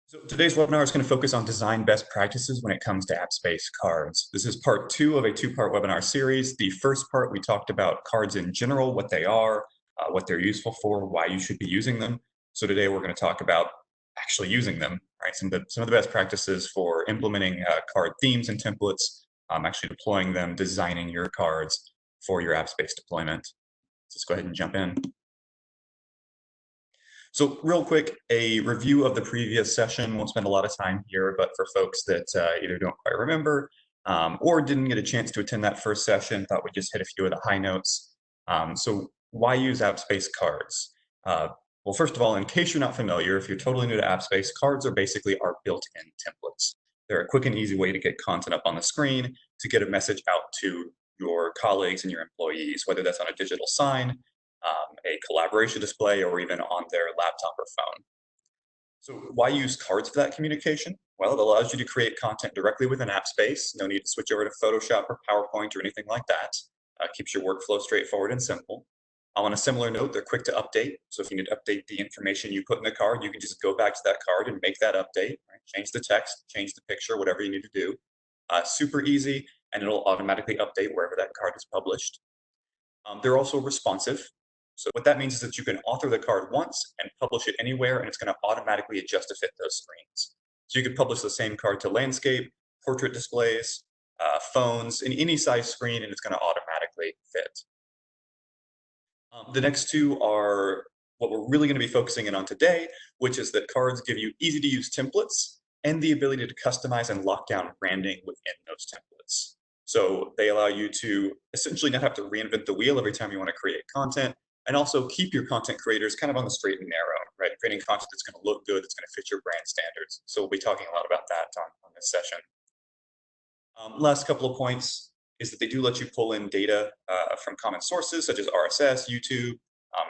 So today's webinar is going to focus on design best practices when it comes to Appspace cards. This is part two of a two-part webinar series. The first part, we talked about cards in general, what they are, what they're useful for, why you should be using them. So today we're going to talk about actually using them, right? Some of the best practices for implementing card themes and templates, actually deploying them, designing your cards for your Appspace deployment. Let's just go ahead and jump in. So real quick, a review of the previous session. Won't spend a lot of time here, but for folks that either don't quite remember or didn't get a chance to attend that first session, thought we'd just hit a few of the high notes. So why use Appspace cards? Well, first of all, in case you're not familiar, if you're totally new to Appspace, cards are basically our built-in templates. They're a quick and easy way to get content up on the screen, to get a message out to your colleagues and your employees, whether that's on a digital sign, a collaboration display, or even on their laptop or phone. So why use cards for that communication? Well, it allows you to create content directly within Appspace. No need to switch over to Photoshop or PowerPoint or anything like that. Keeps your workflow straightforward and simple. On a similar note, they're quick to update. So if you need to update the information you put in the card, you can just go back to that card and make that update. Right? Change the text, change the picture, whatever you need to do. Super easy, and it'll automatically update wherever that card is published. They're also responsive. So what that means is that you can author the card once and publish it anywhere, and it's going to automatically adjust to fit those screens. So you could publish the same card to landscape, portrait displays, phones, in any size screen, and it's going to automatically fit. The next two are what we're really going to be focusing in on today, which is that cards give you easy-to-use templates and the ability to customize and lock down branding within those templates. So they allow you to essentially not have to reinvent the wheel every time you want to create content, and also keep your content creators kind of on the straight and narrow, right? Creating content that's going to look good, that's going to fit your brand standards. So we'll be talking a lot about that on this session. Last couple of points is that they do let you pull in data from common sources such as RSS, YouTube,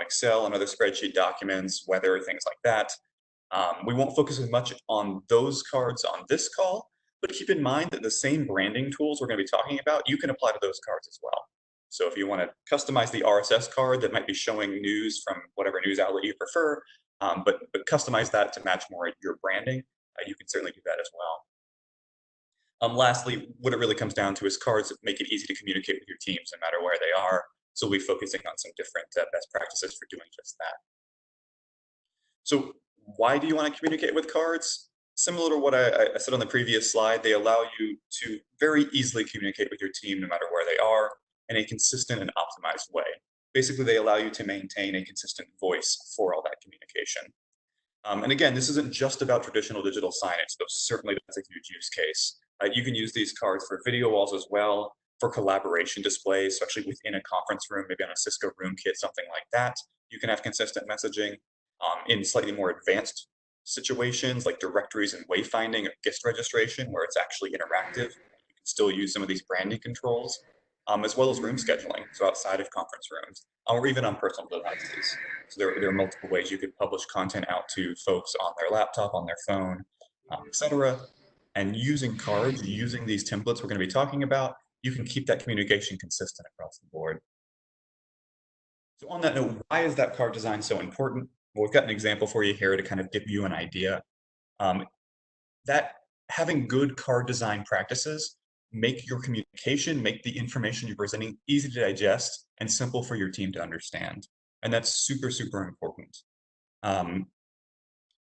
Excel, and other spreadsheet documents, weather, things like that. We won't focus as much on those cards on this call, but keep in mind that the same branding tools we're going to be talking about, you can apply to those cards as well. So if you want to customize the RSS card that might be showing news from whatever news outlet you prefer, but customize that to match more your branding, you can certainly do that as well. Lastly, what it really comes down to is cards that make it easy to communicate with your teams no matter where they are. So we'll be focusing on some different best practices for doing just that. So why do you want to communicate with cards? Similar to what I said on the previous slide, they allow you to very easily communicate with your team no matter where they are in a consistent and optimized way. Basically, they allow you to maintain a consistent voice for all that communication. And again, this isn't just about traditional digital signage, though certainly that's a huge use case. You can use these cards for video walls as well, for collaboration displays, so actually within a conference room, maybe on a Cisco room kit, something like that. You can have consistent messaging. In slightly more advanced situations like directories and wayfinding or guest registration, where it's actually interactive, you can still use some of these branding controls, as well as room scheduling, so outside of conference rooms, or even on personal devices. So there are multiple ways you could publish content out to folks on their laptop, on their phone, etc. And using cards, using these templates we're going to be talking about, you can keep that communication consistent across the board. So on that note, why is that card design so important? Well, we've got an example for you here to kind of give you an idea. That having good card design practices make your communication, make the information you're presenting easy to digest and simple for your team to understand. And that's super, super important.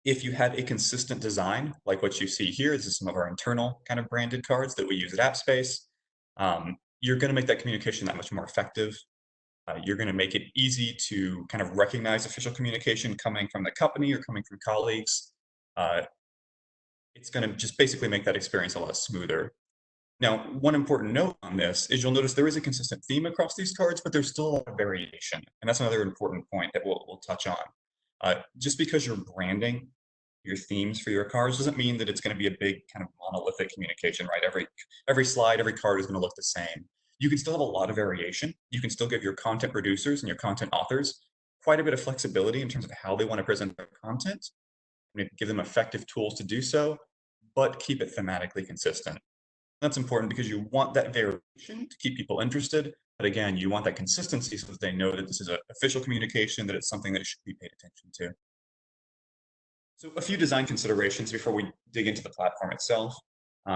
If you have a consistent design, like what you see here, this is some of our internal kind of branded cards that we use at Appspace, you're going to make that communication that much more effective. You're going to make it easy to kind of recognize official communication coming from the company or coming from colleagues. It's going to just basically make that experience a lot smoother. Now, one important note on this is you'll notice there is a consistent theme across these cards, but there's still a lot of variation. And that's another important point that we'll touch on. Just because you're branding your themes for your cards doesn't mean that it's going to be a big kind of monolithic communication, right? Every slide, every card is going to look the same. You can still have a lot of variation. You can still give your content producers and your content authors quite a bit of flexibility in terms of how they want to present their content. And give them effective tools to do so, but keep it thematically consistent. That's important because you want that variation to keep people interested. But again, you want that consistency so that they know that this is an official communication, that it's something that should be paid attention to. So a few design considerations before we dig into the platform itself.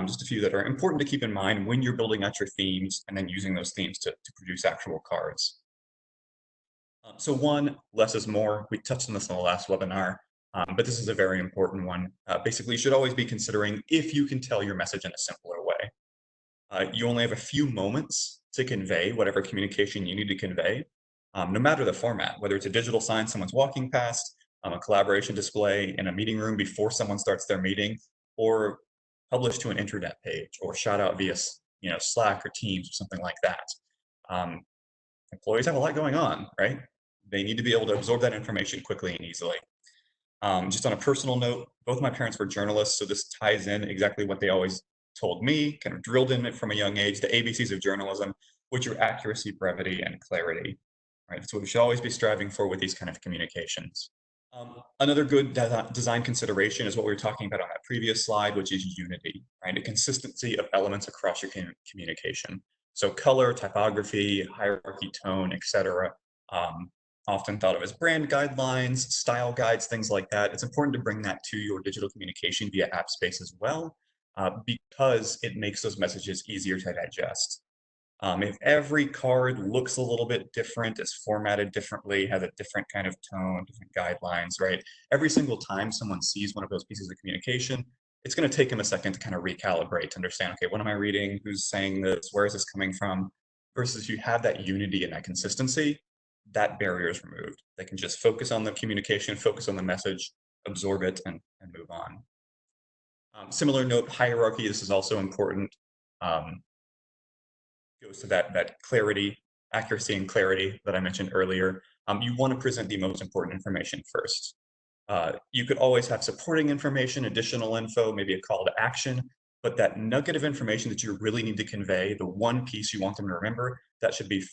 Just a few that are important to keep in mind when you're building out your themes and then using those themes to produce actual cards. So one, less is more. We touched on this in the last webinar, but this is a very important one. Basically, you should always be considering if you can tell your message in a simpler way. You only have a few moments to convey whatever communication you need to convey, no matter the format, whether it's a digital sign someone's walking past, a collaboration display in a meeting room before someone starts their meeting, or published to an internet page, or shout out via Slack or Teams or something like that. Um, Employees have a lot going on, right? They need to be able to absorb that information quickly and easily. Just on a personal note, both my parents were journalists, so this ties in exactly what they always told me, kind of drilled in it from a young age, the ABCs of journalism, which are accuracy, brevity, and clarity. Right? That's what we should always be striving for with these kind of communications. Another good design consideration is what we were talking about on that previous slide, which is unity, right? A consistency of elements across your communication. So color, typography, hierarchy, tone, etc. Often thought of as brand guidelines, style guides, things like that. It's important to bring that to your digital communication via Appspace as well, because it makes those messages easier to digest. If every card looks a little bit different, is formatted differently, has a different kind of tone, different guidelines, right? Every single time someone sees one of those pieces of communication, it's going to take them a second to kind of recalibrate, to understand, okay, what am I reading? Who's saying this? Where is this coming from? Versus if you have that unity and that consistency, that barrier is removed. They can just focus on the communication, focus on the message, absorb it, and move on. Similar note, hierarchy, this is also important. Goes to that clarity, accuracy and clarity that I mentioned earlier. You want to present the most important information first. You could always have supporting information, additional info, maybe a call to action, but that nugget of information that you really need to convey, the one piece you want them to remember, that should be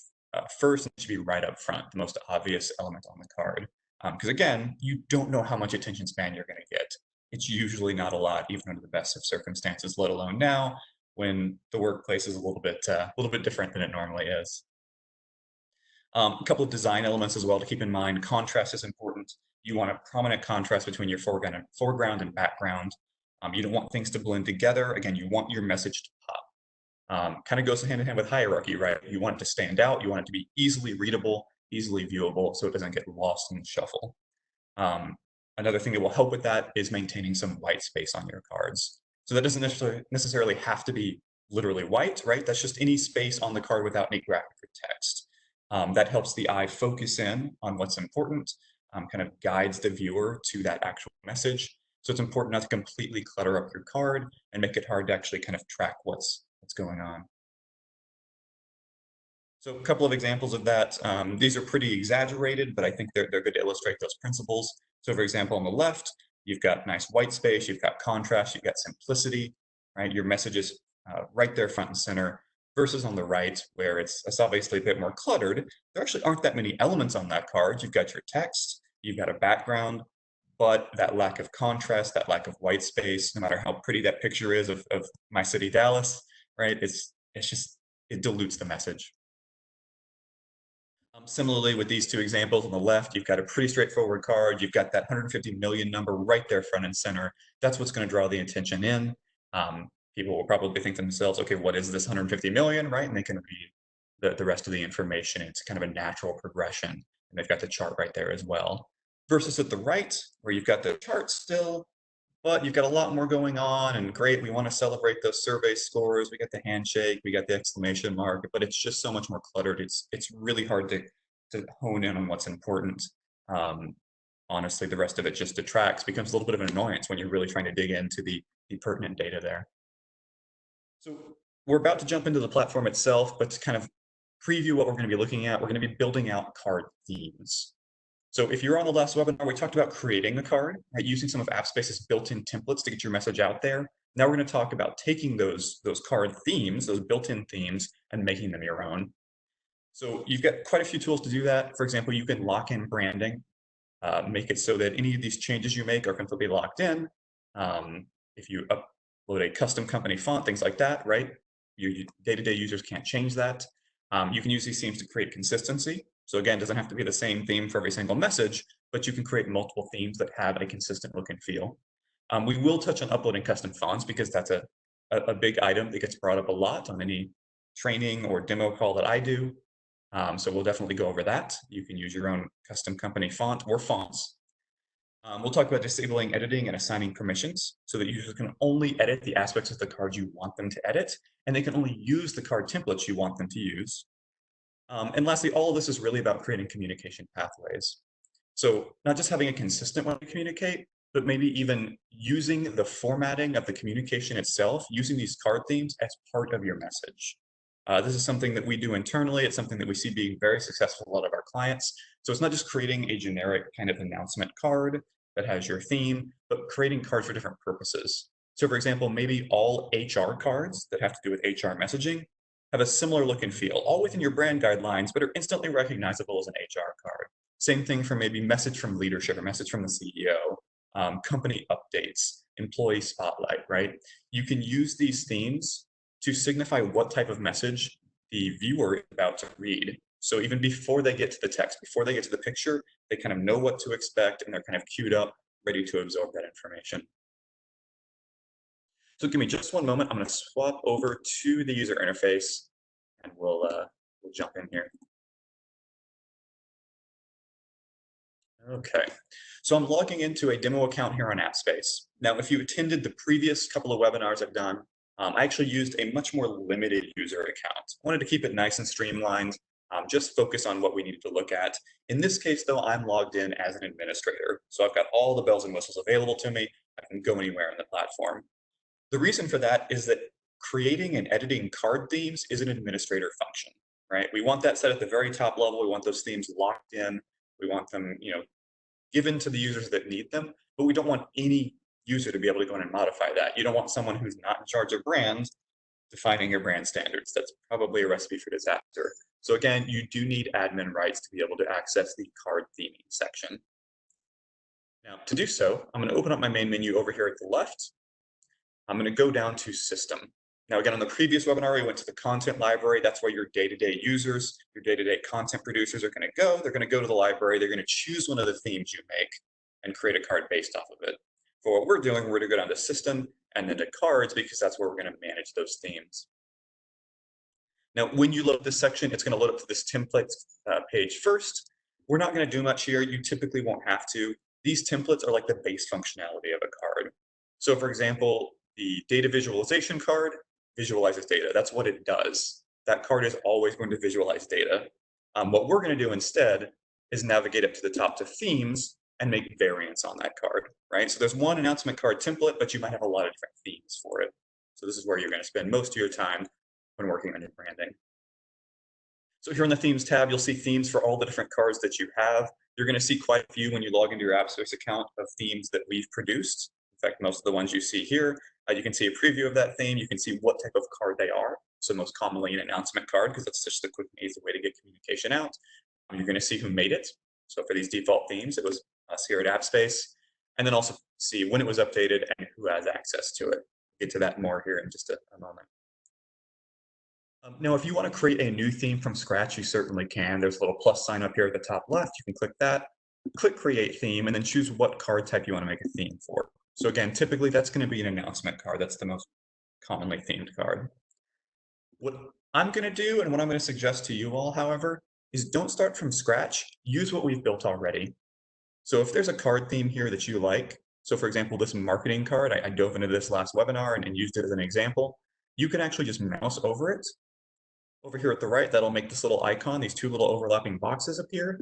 first and should be right up front, the most obvious element on the card. Because again, you don't know how much attention span you're going to get. It's usually not a lot, even under the best of circumstances, let alone now when the workplace is a little bit different than it normally is. A couple of design elements as well to keep in mind. Contrast is important. You want a prominent contrast between your foreground and background. You don't want things to blend together. Again, you want your message to pop. Kind of goes hand in hand with hierarchy, right? You want it to stand out. You want it to be easily readable, easily viewable, so it doesn't get lost in the shuffle. Another thing that will help with that is maintaining some white space on your cards. So that doesn't necessarily have to be literally white, right? That's just any space on the card without any graphic or text. That helps the eye focus in on what's important, kind of guides the viewer to that actual message. So it's important not to completely clutter up your card and make it hard to actually kind of track what's going on. So a couple of examples of that. These are pretty exaggerated, but I think they're good to illustrate those principles. So for example, on the left, you've got nice white space, you've got contrast, you've got simplicity, right? Your message is right there front and center, versus on the right, where it's obviously a bit more cluttered. There actually aren't that many elements on that card. You've got your text, you've got a background, but that lack of contrast, that lack of white space, no matter how pretty that picture is of my city, Dallas, right? It's just, it dilutes the message. Similarly, with these two examples on the left, you've got a pretty straightforward card. You've got that 150 million number right there front and center. That's what's going to draw the attention in. People will probably think to themselves, okay, what is this 150 million, right? And they can read the rest of the information. It's kind of a natural progression. And they've got the chart right there as well. Versus at the right, where you've got the chart still, but you've got a lot more going on, and great, we want to celebrate those survey scores. We got the handshake, we got the exclamation mark, but it's just so much more cluttered. It's really hard to hone in on what's important. Honestly, the rest of it just detracts, becomes a little bit of an annoyance when you're really trying to dig into the pertinent data there. So we're about to jump into the platform itself, but to kind of preview what we're going to be looking at, we're going to be building out card themes. So if you're on the last webinar, we talked about creating a card, right? Using some of Appspace's built-in templates to get your message out there. Now we're going to talk about taking those card themes, those built-in themes, and making them your own. So you've got quite a few tools to do that. For example, you can lock in branding, make it so that any of these changes you make are completely locked in. If you upload a custom company font, things like that, right? Your day-to-day users can't change that. You can use these themes to create consistency. So again, it doesn't have to be the same theme for every single message, but you can create multiple themes that have a consistent look and feel. We will touch on uploading custom fonts because that's a big item that gets brought up a lot on any training or demo call that I do. So we'll definitely go over that. You can use your own custom company font or fonts. We'll talk about disabling editing and assigning permissions so that users can only edit the aspects of the card you want them to edit, and they can only use the card templates you want them to use. And lastly, all of this is really about creating communication pathways. So not just having a consistent way to communicate, but maybe even using the formatting of the communication itself, using these card themes as part of your message. This is something that we do internally. It's something that we see being very successful with a lot of our clients. So it's not just creating a generic kind of announcement card that has your theme, but creating cards for different purposes. So for example, maybe all HR cards that have to do with HR messaging have a similar look and feel, all within your brand guidelines, but are instantly recognizable as an HR card. Same thing for maybe message from leadership or message from the CEO, company updates, employee spotlight, right? You can use these themes to signify what type of message the viewer is about to read. So even before they get to the text, before they get to the picture, they kind of know what to expect and they're kind of queued up, ready to absorb that information. So give me just one moment. I'm going to swap over to the user interface and we'll jump in here. Okay, so I'm logging into a demo account here on Appspace. Now, if you attended the previous couple of webinars I've done, I actually used a much more limited user account. I wanted to keep it nice and streamlined, just focus on what we needed to look at. In this case, though, I'm logged in as an administrator. So I've got all the bells and whistles available to me. I can go anywhere in the platform. The reason for that is that creating and editing card themes is an administrator function, right? We want that set at the very top level. We want those themes locked in. We want them, given to the users that need them, but we don't want any user to be able to go in and modify that. You don't want someone who's not in charge of brand defining your brand standards. That's probably a recipe for disaster. So again, you do need admin rights to be able to access the card theming section. Now, to do so, I'm going to open up my main menu over here at the left. I'm going to go down to System. Now, again, on the previous webinar, we went to the content library. That's where your day-to-day users, your day-to-day content producers are going to go. They're going to go to the library. They're going to choose one of the themes you make and create a card based off of it. For what we're doing, we're going to go down to System and then to Cards because that's where we're going to manage those themes. Now, when you load this section, it's going to load up to this templates page first. We're not going to do much here. You typically won't have to. These templates are like the base functionality of a card. So for example, the data visualization card visualizes data. That's what it does. That card is always going to visualize data. What we're going to do instead is navigate up to the top to themes and make variants on that card, right? So there's one announcement card template, but you might have a lot of different themes for it. So this is where you're going to spend most of your time when working on your branding. So here in the themes tab, you'll see themes for all the different cards that you have. You're going to see quite a few when you log into your Appspace account of themes that we've produced. In fact, most of the ones you see here, you can see a preview of that theme. You can see what type of card they are. So most commonly an announcement card, because that's just a quick and easy way to get communication out. You're going to see who made it. So for these default themes, it was us here at Appspace. And then also see when it was updated and who has access to it. We'll get to that more here in just a moment. Now, if you want to create a new theme from scratch, you certainly can. There's a little plus sign up here at the top left. You can click that, click Create Theme, and then choose what card type you want to make a theme for. So again, typically that's going to be an announcement card. That's the most commonly themed card. What I'm going to do and what I'm going to suggest to you all, however, is don't start from scratch. Use what we've built already. So if there's a card theme here that you like, so for example, this marketing card, I dove into this last webinar and used it as an example. You can actually just mouse over it. Over here at the right, that'll make this little icon, these two little overlapping boxes appear,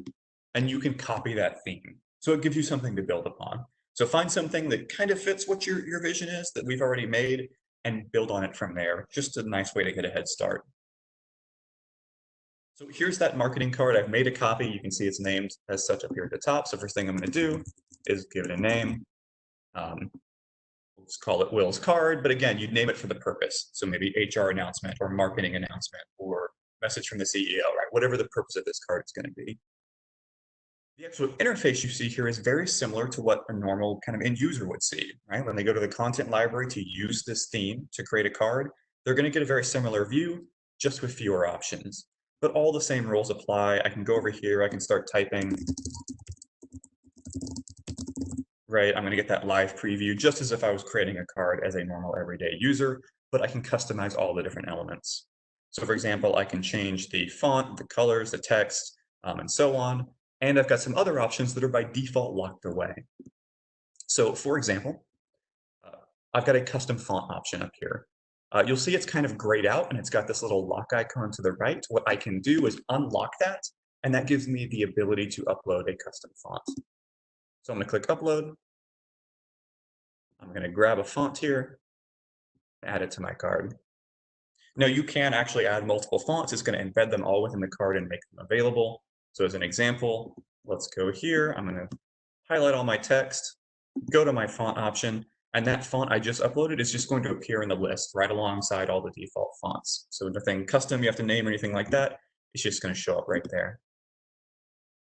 and you can copy that theme. So it gives you something to build upon. So find something that kind of fits what your vision is that we've already made and build on it from there. Just a nice way to get a head start. So here's that marketing card. I've made a copy. You can see it's named as such up here at the top. So first thing I'm going to do is give it a name. Let's call it Will's card, but again, you'd name it for the purpose. So maybe HR announcement or marketing announcement or message from the CEO, right? Whatever the purpose of this card is going to be. The actual interface you see here is very similar to what a normal kind of end user would see, right? When they go to the content library to use this theme to create a card, they're going to get a very similar view, just with fewer options. but all the same rules apply. I can go over here, I can start typing, right? I'm going to get that live preview just as if I was creating a card as a normal everyday user, but I can customize all the different elements. So for example, I can change the font, the colors, the text, and so on. And I've got some other options that are by default locked away. So for example, I've got a custom font option up here. You'll see it's kind of grayed out and it's got this little lock icon to the right. What I can do is unlock that, and that gives me the ability to upload a custom font. So I'm going to click upload. I'm going to grab a font here, add it to my card. Now you can actually add multiple fonts. It's going to embed them all within the card and make them available. So as an example, let's go here. I'm going to highlight all my text, go to my font option, and that font I just uploaded is just going to appear in the list right alongside all the default fonts. So nothing custom you have to name or anything like that. It's just going to show up right there.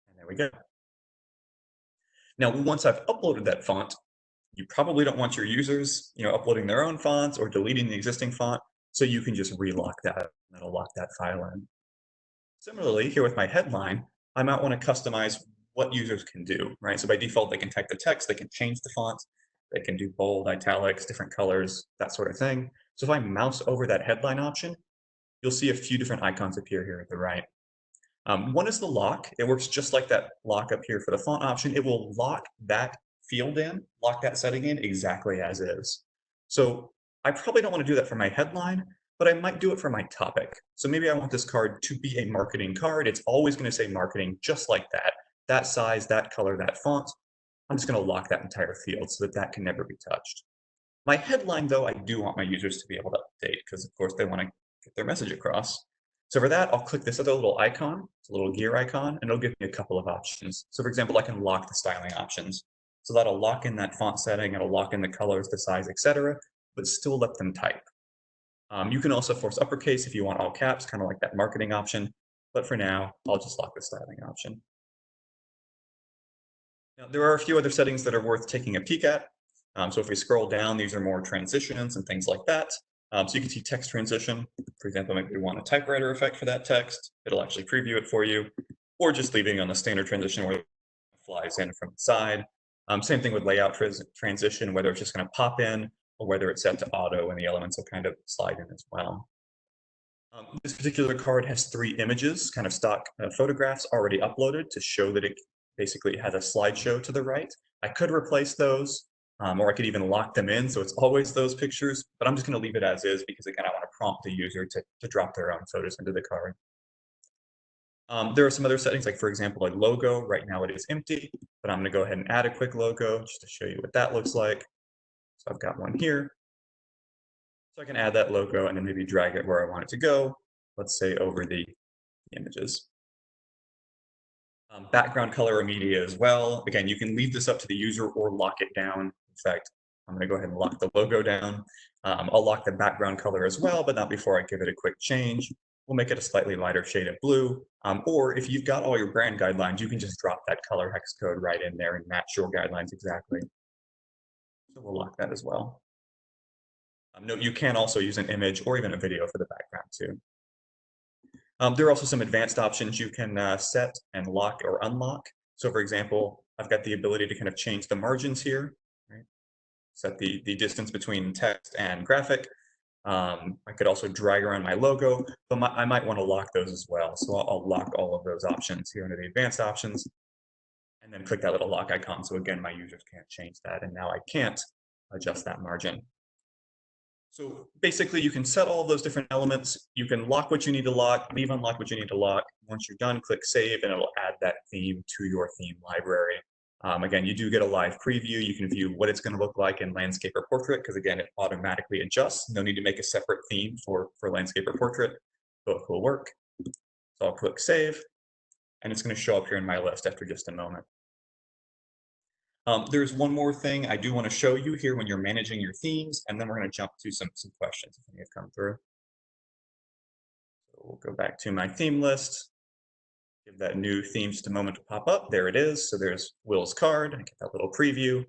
And there we go. Now, once I've uploaded that font, you probably don't want your users, uploading their own fonts or deleting the existing font, so you can just relock that, and that'll lock that file in. Similarly, here with my headline, I might want to customize what users can do, right? So by default, they can type the text, they can change the font, they can do bold, italics, different colors, that sort of thing. So if I mouse over that headline option, you'll see a few different icons appear here at the right. One is the lock. It works just like that lock up here for the font option. It will lock that field in, lock that setting in exactly as is. So I probably don't want to do that for my headline, but I might do it for my topic. So maybe I want this card to be a marketing card. It's always going to say marketing just like that size, that color, that font. I'm just going to lock that entire field so that that can never be touched. My headline, though, I do want my users to be able to update because, of course, they want to get their message across. So for that, I'll click this other little icon, it's a little gear icon, and it'll give me a couple of options. So for example, I can lock the styling options. So that'll lock in that font setting, it'll lock in the colors, the size, etc., but still let them type. You can also force uppercase if you want all caps, kind of like that marketing option. But for now, I'll just lock the styling option. Now, there are a few other settings that are worth taking a peek at. So if we scroll down, these are more transitions and things like that. So you can see text transition. For example, maybe we want a typewriter effect for that text. It'll actually preview it for you. Or just leaving on the standard transition where it flies in from the side. Same thing with layout transition, whether it's just going to pop in or whether it's set to auto and the elements will kind of slide in as well. This particular card has 3 images, kind of stock photographs already uploaded to show that it basically has a slideshow to the right. I could replace those, or I could even lock them in so it's always those pictures, but I'm just going to leave it as is because, again, I want to prompt the user to drop their own photos into the card. There are some other settings, like for example, a logo. Right now it is empty, but I'm going to go ahead and add a quick logo just to show you what that looks like. So I've got one here. So I can add that logo and then maybe drag it where I want it to go. Let's say over the images. Background color or media as well. Again, you can leave this up to the user or lock it down. In fact, I'm going to go ahead and lock the logo down. I'll lock the background color as well, but not before I give it a quick change. We'll make it a slightly lighter shade of blue. Or if you've got all your brand guidelines, you can just drop that color hex code right in there and match your guidelines exactly. So we'll lock that as well. Note you can also use an image or even a video for the background too. There are also some advanced options you can set and lock or unlock. So for example, I've got the ability to kind of change the margins here, right? Set the distance between text and graphic. I could also drag around my logo, but I might want to lock those as well. So I'll lock all of those options here under the advanced options and then click that little lock icon. So again, my users can't change that. And now I can't adjust that margin. So basically, you can set all of those different elements. You can lock what you need to lock, leave unlock what you need to lock. Once you're done, click save, and it'll add that theme to your theme library. Again, you do get a live preview. You can view what it's going to look like in landscape or portrait, because again, it automatically adjusts. No need to make a separate theme for landscape or portrait. Both will work. So I'll click save, and it's going to show up here in my list after just a moment. There's one more thing I do want to show you here when you're managing your themes, and then we're going to jump to some questions if any have come through. So we'll go back to my theme list, give that new theme just a moment to pop up. There it is. So there's Will's card. I get that little preview.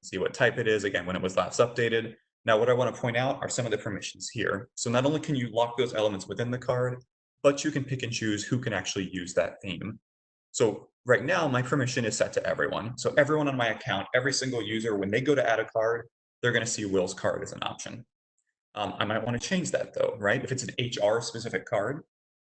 See what type it is, again, when it was last updated. Now, what I want to point out are some of the permissions here. So not only can you lock those elements within the card, but you can pick and choose who can actually use that theme. So right now, my permission is set to everyone. So everyone on my account, every single user, when they go to add a card, they're going to see Will's card as an option. I might want to change that though, right? If it's an HR specific card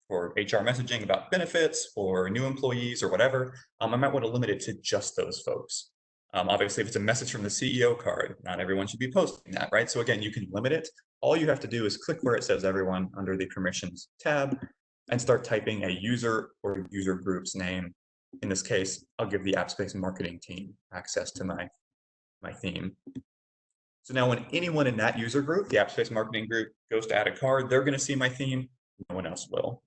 for HR messaging about benefits or new employees or whatever, I might want to limit it to just those folks. Obviously, if it's a message from the CEO card, not everyone should be posting that, right? So again, you can limit it. All you have to do is click where it says everyone under the permissions tab and start typing a user or user group's name. In this case, I'll give the Appspace marketing team access to my theme. So now when anyone in that user group, the Appspace marketing group, goes to add a card, they're going to see my theme. No one else will.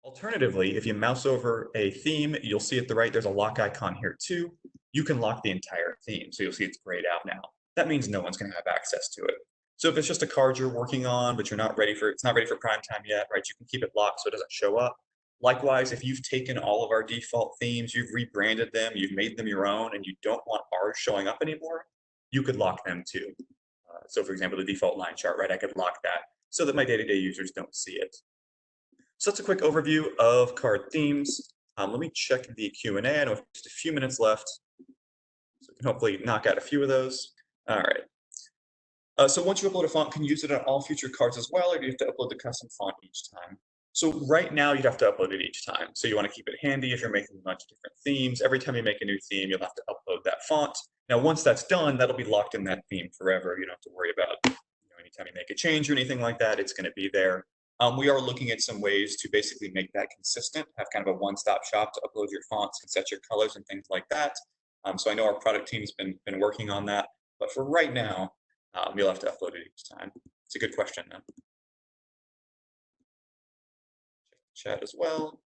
Alternatively, if you mouse over a theme, you'll see at the right, there's a lock icon here too. You can lock the entire theme. So you'll see it's grayed out now. That means no one's going to have access to it. So if it's just a card you're working on, but it's not ready for prime time yet, right? You can keep it locked so it doesn't show up. Likewise, if you've taken all of our default themes, you've rebranded them, you've made them your own, and you don't want ours showing up anymore, you could lock them too. So for example, the default line chart, right? I could lock that so that my day-to-day users don't see it. So that's a quick overview of card themes. Let me check the Q&A. I know we have just a few minutes left, so we can hopefully knock out a few of those. All right. So once you upload a font, can you use it on all future cards as well, or do you have to upload the custom font each time? So right now you'd have to upload it each time. So you want to keep it handy if you're making a bunch of different themes. Every time you make a new theme, you'll have to upload that font. Now, once that's done, that'll be locked in that theme forever. You don't have to worry about, anytime you make a change or anything like that, it's going to be there. We are looking at some ways to basically make that consistent, have kind of a one-stop shop to upload your fonts and set your colors and things like that. So I know our product team's been working on that, but for right now, you'll have to upload it each time. It's a good question, though. Check chat as well.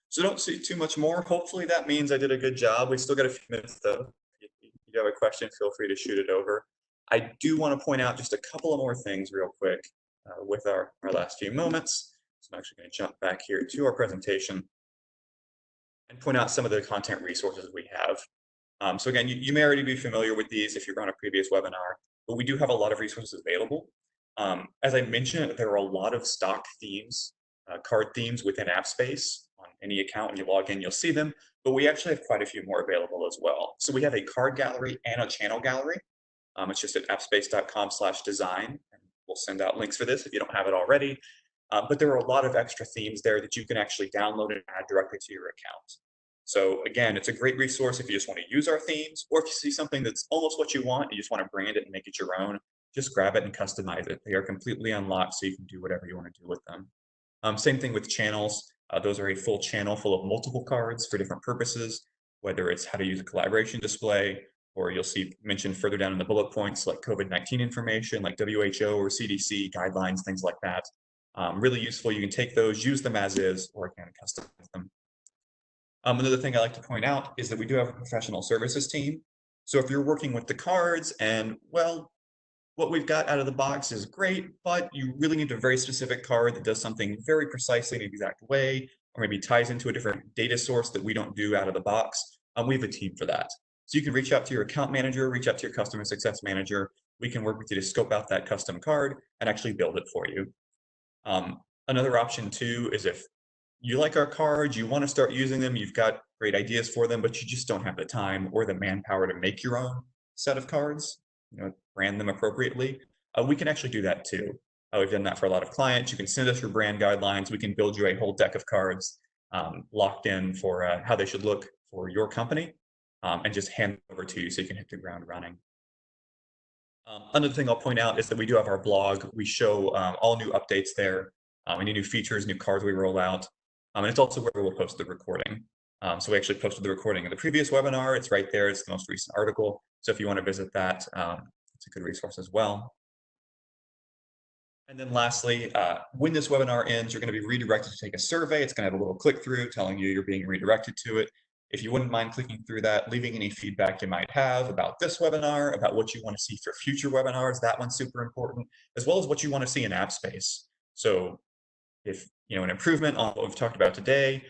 So don't see too much more. Hopefully that means I did a good job. We've still got a few minutes though. If you have a question, feel free to shoot it over. I do want to point out just a couple of more things real quick with our last few moments. So I'm actually going to jump back here to our presentation and point out some of the content resources we have. So again, you may already be familiar with these if you're on a previous webinar, but we do have a lot of resources available. As I mentioned, there are a lot of stock themes, card themes within Appspace. On any account, when you log in, you'll see them, but we actually have quite a few more available as well. So we have a card gallery and a channel gallery. It's just at appspace.com/design. And we'll send out links for this if you don't have it already. But there are a lot of extra themes there that you can actually download and add directly to your account. So again, it's a great resource if you just want to use our themes, or if you see something that's almost what you want, you just want to brand it and make it your own, just grab it and customize it. They are completely unlocked, so you can do whatever you want to do with them. Same thing with channels. Those are a full channel full of multiple cards for different purposes, whether it's how to use a collaboration display, or you'll see mentioned further down in the bullet points like COVID-19 information, like WHO or CDC guidelines, things like that. Really useful. You can take those, use them as is, or again, customize them. Another thing I like to point out is that we do have a professional services team. So if you're working with the cards and, well, what we've got out of the box is great, but you really need a very specific card that does something very precisely in an exact way, or maybe ties into a different data source that we don't do out of the box, we have a team for that. So you can reach out to your account manager, reach out to your customer success manager. We can work with you to scope out that custom card and actually build it for you. Another option too is if you like our cards, you want to start using them, you've got great ideas for them, but you just don't have the time or the manpower to make your own set of cards, brand them appropriately, we can actually do that too. We've done that for a lot of clients. You can send us your brand guidelines. We can build you a whole deck of cards locked in for how they should look for your company and just hand it over to you so you can hit the ground running. Another thing I'll point out is that we do have our blog. We show all new updates there, any new features, new cards we roll out. And it's also where we'll post the recording. So we actually posted the recording of the previous webinar. It's right there. It's the most recent article. So if you want to visit that, it's a good resource as well. And then lastly, when this webinar ends, you're going to be redirected to take a survey. It's going to have a little click through telling you you're being redirected to it. If you wouldn't mind clicking through that, leaving any feedback you might have about this webinar, about what you want to see for future webinars, that one's super important, as well as what you want to see in Appspace. So if an improvement on what we've talked about today,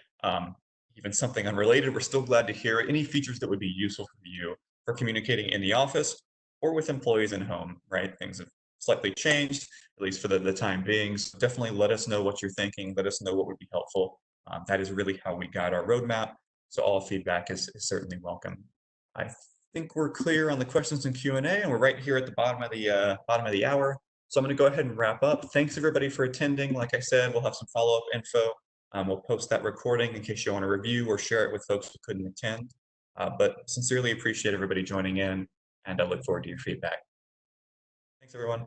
even something unrelated, we're still glad to hear any features that would be useful for you for communicating in the office or with employees in home, right? Things of slightly changed, at least for the time being. So definitely let us know what you're thinking. Let us know what would be helpful. That is really how we guide our roadmap. So all feedback is certainly welcome. I think we're clear on the questions and Q&A, and we're right here at the bottom of the hour. So I'm going to go ahead and wrap up. Thanks everybody for attending. Like I said, we'll have some follow-up info. We'll post that recording in case you want to review or share it with folks who couldn't attend. But sincerely appreciate everybody joining in, and I look forward to your feedback. Thanks, everyone.